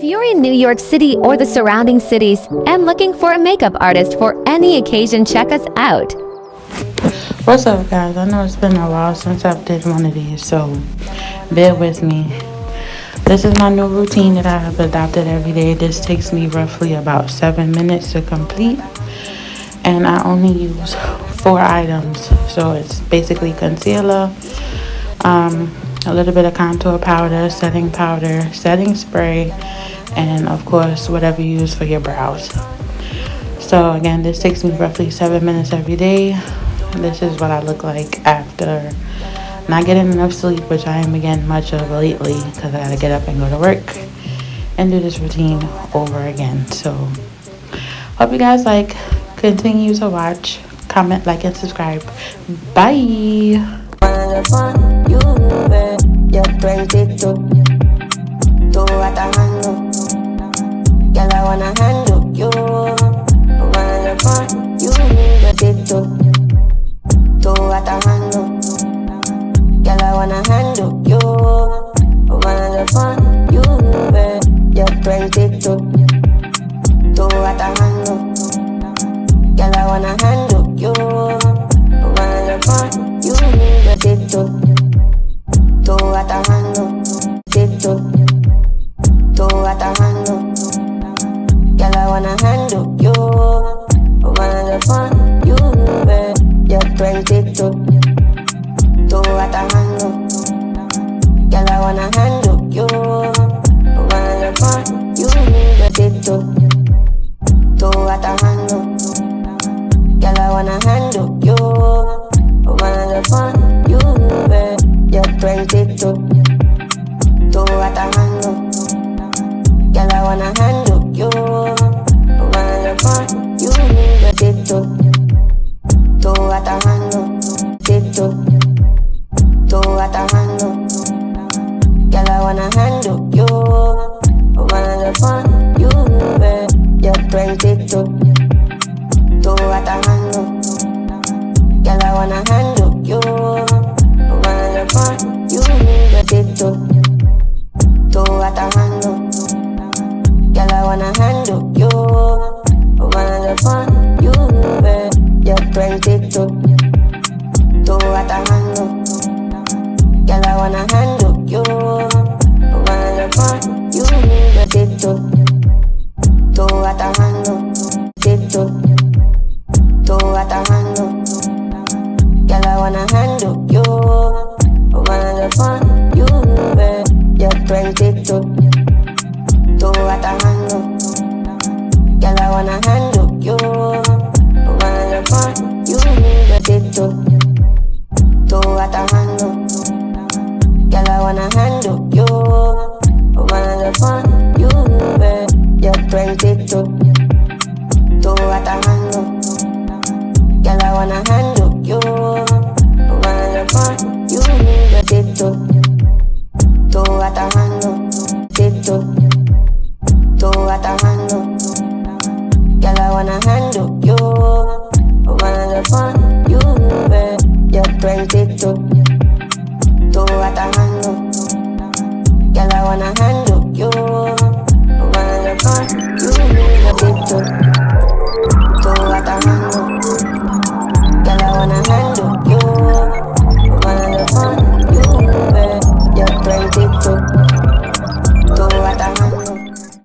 If you're in New York City or the surrounding cities and looking for a makeup artist for any occasion, check us out. What's up, guys? I know it's been a while since I've did one of these, so bear with me. This is my new routine that I have adopted every day. This takes me roughly about 7 minutes to complete, and I only use 4 items. So it's basically concealer, a little bit of contour powder, setting spray, and of course whatever you use for your brows. So again, this takes me roughly 7 minutes every day. This is what I look like after not getting enough sleep, which I am getting much of lately because I gotta get up and go to work and do this routine over again. So hope you guys continue to watch, comment, like, and subscribe. Bye. You're 22. Do what I handle. Girl, I wanna handle you. Wanna fun, you 22. Do what I handle. Girl, I wanna handle you. Wanna fun, you you're 22. Do what I handle. Girl, I wanna handle you. Wanna fun, you 22. Do what I handle, do what I handle. Girl, I wanna handle you. Wanna fun, you you're 22. Do what I handle. Girl, I wanna handle you. Wanna fun, you 22. Do what I handle. Girl, I wanna handle you. Wanna fun, you you're 22. Do what I handle. Girl, I wanna handle you. Wanna fun, you 22. Do what I handle. Do what I handle. Girl, I wanna handle you. Wanna fun, you you're 22. Do what I handle. Girl, I wanna handle you. Wanna fun, you 22. Do what I handle. Girl, I wanna handle you. Wanna fun, you you're 22. Do what I handle. Girl, I wanna handle you. Wanna fun, you 22. Do what I handle. Do what I handle. Girl, I wanna handle you. Wanna fun, you you're 22. Do what I handle. Girl, I wanna handle you. Wanna fun, you 22. Do what I handle. Girl, I wanna handle you. Wanna fun, you you're 22. Do what I handle. Girl, I wanna handle